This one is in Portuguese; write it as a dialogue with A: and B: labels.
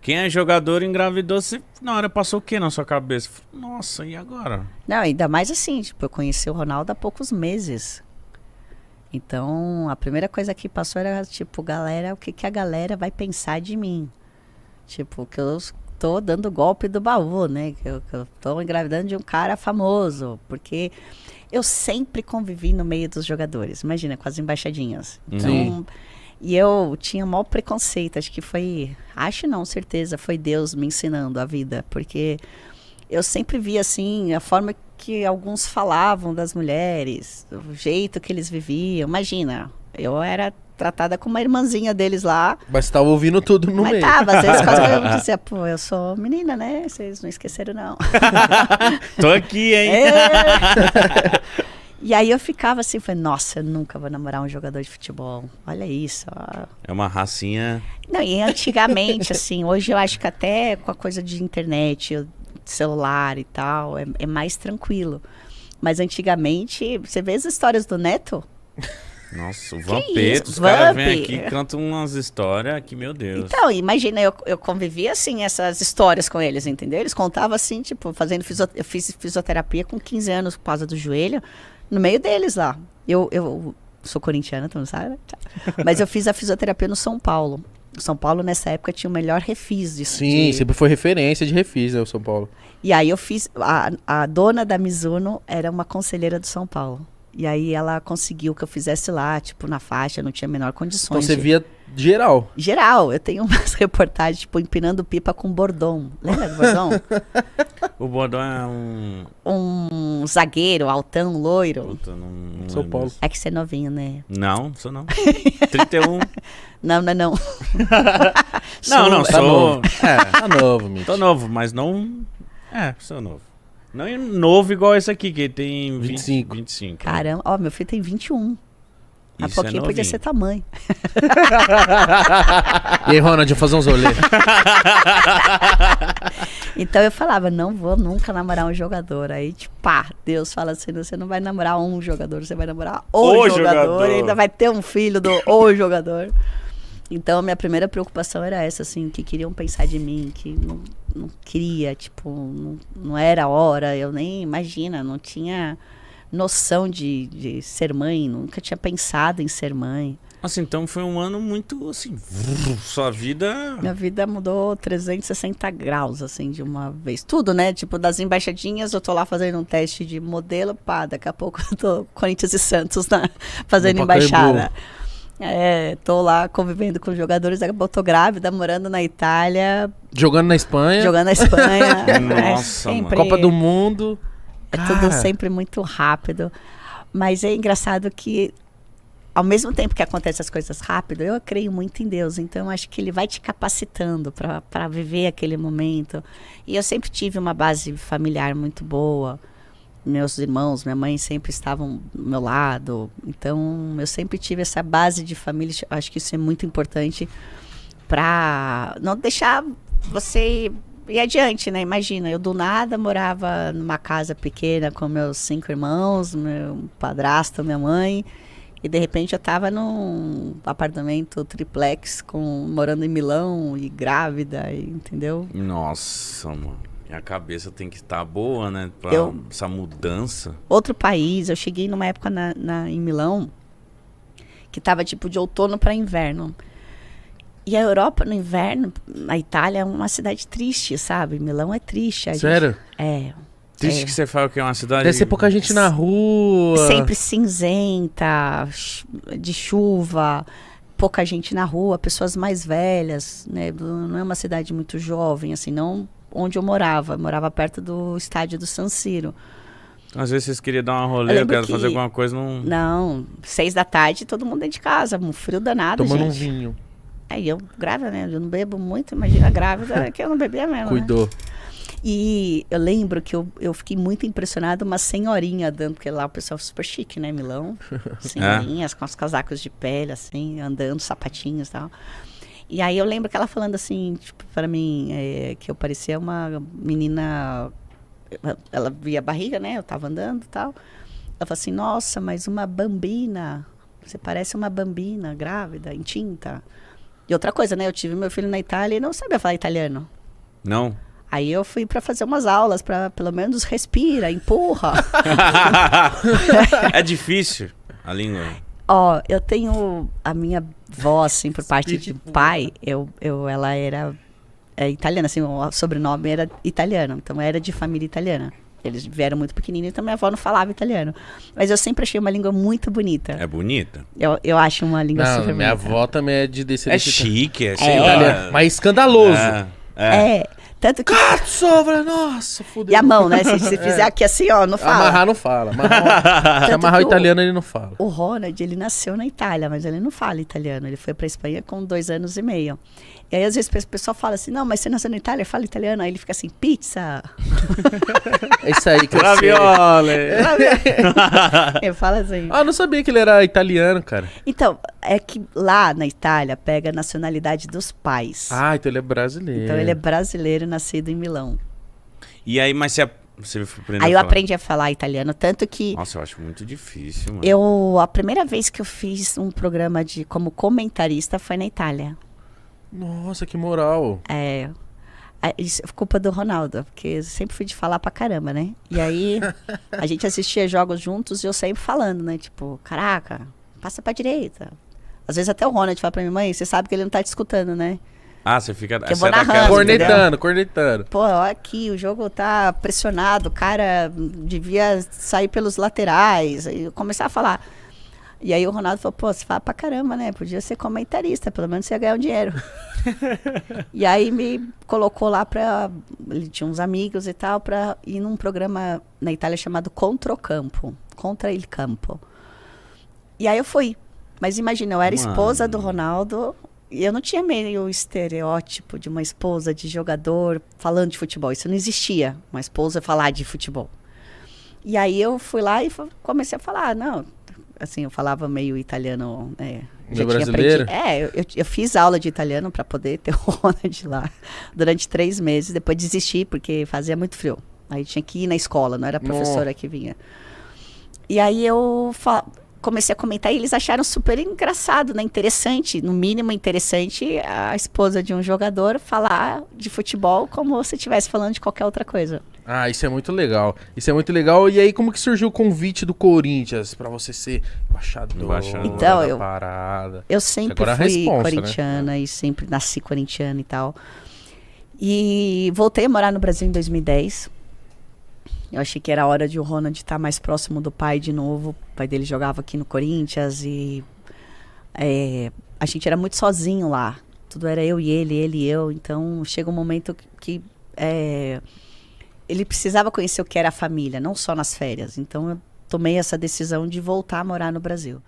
A: Quem é jogador engravidou, você, na hora passou o que na sua cabeça? Nossa, e agora?
B: Não, ainda mais assim, tipo, eu conheci o Ronaldo há poucos meses. Então, a primeira coisa que passou era, tipo, galera, o que que a galera vai pensar de mim? Tipo, que eu tô dando golpe do baú, né? Que eu tô engravidando de um cara famoso. Porque eu sempre convivi no meio dos jogadores. Imagina, com as embaixadinhas. Então,
C: Sim.
B: e eu tinha o maior preconceito. Acho que foi... Acho não, certeza. Foi Deus me ensinando a vida. Porque eu sempre vi, assim, a forma que alguns falavam das mulheres. O jeito que eles viviam. Imagina, eu era tratada como uma irmãzinha deles lá.
C: Mas você tava ouvindo tudo no
B: Mas
C: meio.
B: tava, às vezes quase eu dizia, pô, eu sou menina, né? Vocês não esqueceram, não.
A: Tô aqui, hein?
B: É. E aí eu ficava assim, falei, nossa, eu nunca vou namorar um jogador de futebol. Olha isso, ó.
A: É uma racinha.
B: Não, e antigamente, assim, hoje eu acho que até com a coisa de internet, celular e tal, é mais tranquilo. Mas antigamente, você vê as histórias do Neto?
A: Nossa, o
B: isso?
A: Vampeta, os caras vêm
B: Vamp.
A: aqui e cantam umas histórias que, meu Deus.
B: Então, imagina, eu convivia assim, essas histórias com eles, entendeu? Eles contavam assim, tipo, eu fiz fisioterapia com 15 anos por causa do joelho, no meio deles lá. Eu sou corintiana, tu não sabe, né? Mas eu fiz a fisioterapia no São Paulo. O São Paulo, nessa época, tinha o melhor refis disso.
C: Sim, sempre foi referência de refis, né, o São Paulo.
B: E aí eu fiz, a dona da Mizuno era uma conselheira do São Paulo. E aí ela conseguiu que eu fizesse lá, tipo, na faixa, não tinha a menor condições.
C: Então você
B: de-
C: via geral.
B: Geral, eu tenho umas reportagens, tipo, empinando pipa com bordão. Lembra do bordão?
A: O Bodão é um...
B: Um zagueiro, altão, loiro.
A: Puta, não
C: São
A: lembro
C: Paulo.
A: disso.
B: É que você é novinho, né?
A: Não, sou não. 31.
B: Não, não, não.
A: Não,
C: Tá
A: sou...
C: novo. Tá novo, Mitch.
A: Tô novo, mas não... É, sou novo. Não é novo igual esse aqui, que tem
C: 25.
A: 25.
B: Caramba, ó, meu filho tem 21. Há
A: Isso é
B: pouquinho podia
A: novinho.
B: ser tamanho.
C: E aí, Ronald, vou fazer uns rolês.
B: Então eu falava, não vou nunca namorar um jogador. Aí, tipo, pá, Deus fala assim, você não vai namorar um jogador, você vai namorar o jogador. E ainda vai ter um filho do o jogador. Então, minha primeira preocupação era essa, assim, que queriam pensar de mim, que não queria, tipo, não era a hora, eu nem, imagina, não tinha noção de ser mãe, nunca tinha pensado em ser mãe.
A: Nossa, então foi um ano muito, assim, sua vida...
B: Minha vida mudou 360 graus, assim, de uma vez. Tudo, né? Tipo, das embaixadinhas, eu tô lá fazendo um teste de modelo, pá, daqui a pouco eu tô Corinthians e Santos fazendo
C: No Pacaembu.
B: embaixada. É, tô lá convivendo com jogadores, daqui a pouco eu tô grávida, morando na Itália,
C: Jogando na Espanha.
B: jogando na Espanha.
A: Nossa, mano.
C: Copa do Mundo.
B: É
C: Cara,
B: tudo sempre muito rápido. Mas é engraçado que, ao mesmo tempo que acontecem as coisas rápido, eu creio muito em Deus. Então, eu acho que Ele vai te capacitando para viver aquele momento. E eu sempre tive uma base familiar muito boa. Meus irmãos, minha mãe sempre estavam do meu lado. Então, eu sempre tive essa base de família. Eu acho que isso é muito importante para não deixar você ir adiante, né? Imagina, eu do nada morava numa casa pequena com meus 5 irmãos, meu padrasto, minha mãe, e de repente eu estava num apartamento triplex morando em Milão e grávida, entendeu?
A: Nossa, mano. Minha cabeça tem que estar boa, né? Pra essa mudança.
B: Outro país, eu cheguei numa época em Milão que estava tipo de outono para inverno. E a Europa no inverno, a Itália é uma cidade triste, sabe? Milão é triste.
C: Sério?
B: É.
A: Triste que você fala que é uma cidade...
C: Deve ser pouca gente na rua.
B: Sempre cinzenta, de chuva, pouca gente na rua, pessoas mais velhas, né? Não é uma cidade muito jovem, assim, não onde eu morava. Eu morava perto do estádio do San Siro.
A: Às vezes vocês queriam dar uma rolê,
B: Eu
A: eu
B: lembro
A: quero
B: que-
A: fazer alguma coisa, não...
B: Não, 6 da tarde, todo mundo dentro de casa, um frio danado,
C: Tomando um
B: gente.
C: vinho.
B: Aí eu grávida, né? Eu não bebo muito, imagina grávida que eu não bebia mesmo, né?
C: Cuidou.
B: E eu lembro que eu fiquei muito impressionada, uma senhorinha andando, porque lá o pessoal é super chique, né, Milão? Senhorinhas com os casacos de pele, assim, andando, sapatinhos e tal. E aí eu lembro que ela falando assim, tipo, para mim, que eu parecia uma menina... Ela via a barriga, né? Eu tava andando e tal. Ela falou assim, nossa, mas uma bambina, você parece uma bambina grávida, em tinta. E outra coisa, né? Eu tive meu filho na Itália e não sabia falar italiano.
A: Não?
B: Aí eu fui pra fazer umas aulas, pra pelo menos respira, empurra.
A: É difícil a língua.
B: Ó, eu tenho a minha avó, assim, por parte de pai, ela era italiana, assim, o sobrenome era italiano, então era de família italiana. Eles vieram muito pequenininhos, então minha avó não falava italiano. Mas eu sempre achei uma língua muito bonita.
A: É bonita?
B: Eu acho uma língua
C: Não,
B: super
C: minha
B: bonita.
C: avó também é de descendência
A: É chique, é,
B: É.
A: sei lá.
C: italiana. Mas escandaloso.
B: É, tanto que...
C: Sobra, nossa, fudeu.
B: E a mão, né? Se fizer aqui assim, ó, não fala.
C: Amarrar não fala. Se amarrar o italiano, ele não fala.
B: O Ronald, ele nasceu na Itália, mas ele não fala italiano. Ele foi pra Espanha com 2 anos e meio. E aí, às vezes, o pessoal fala assim, não, mas você nasceu na Itália, fala italiano. Aí ele fica assim, pizza.
C: É isso aí que eu sei.
A: Ravioli.
B: Ele fala assim.
C: Ah, eu não sabia que ele era italiano, cara.
B: Então, é que lá na Itália pega a nacionalidade dos pais.
C: Ah, então ele é brasileiro.
B: Então ele é brasileiro, nascido em Milão.
A: E aí, mas você aprendeu
B: Aí eu
A: a falar?
B: aprendi a falar italiano, tanto que
A: Nossa, eu acho muito difícil, mano.
B: a primeira vez que eu fiz um programa como comentarista foi na Itália.
C: Nossa, que moral.
B: Isso é culpa do Ronaldo, porque eu sempre fui de falar pra caramba, né? E aí a gente assistia jogos juntos e eu sempre falando, né? Tipo, caraca, passa pra direita. Às vezes até o Ronald fala pra minha mãe, você sabe que ele não tá te escutando, né?
A: Ah, você fica...
B: eu
A: você
B: vou
A: é
B: narrando,
A: daquelas-
C: Cornetando, cornetando.
B: Pô, olha aqui, o jogo tá pressionado, o cara devia sair pelos laterais. Aí eu comecei a falar. E aí o Ronaldo falou, pô, você fala pra caramba, né? Podia ser comentarista, pelo menos você ia ganhar um dinheiro. E aí me colocou lá ele tinha uns amigos e tal, pra ir num programa na Itália chamado Controcampo. Contra il Campo. E aí eu fui. Mas imagina, eu era esposa do Ronaldo e eu não tinha meio o estereótipo de uma esposa de jogador falando de futebol. Isso não existia, uma esposa falar de futebol. E aí eu fui lá e comecei a falar, não... Assim, eu falava meio italiano, né?
C: Meio brasileiro?
B: Eu fiz aula de italiano para poder ter o Ronald lá durante 3 meses. Depois desisti, porque fazia muito frio. Aí tinha que ir na escola, não era a professora que vinha. E aí eu comecei a comentar e eles acharam super engraçado, né? Interessante, no mínimo interessante, a esposa de um jogador falar de futebol como se estivesse falando de qualquer outra coisa.
C: Ah, isso é muito legal. Isso é muito legal. E aí, como que surgiu o convite do Corinthians pra você ser embaixador
B: Então,
C: da parada?
B: Eu sempre
C: Agora a
B: fui
C: responsa,
B: corintiana, né? E sempre nasci corintiana e tal. E voltei a morar no Brasil em 2010. Eu achei que era a hora de o Ronald estar mais próximo do pai de novo. O pai dele jogava aqui no Corinthians e a gente era muito sozinho lá. Tudo era eu e ele e eu. Então chega um momento que ele precisava conhecer o que era a família, não só nas férias. Então eu tomei essa decisão de voltar a morar no Brasil.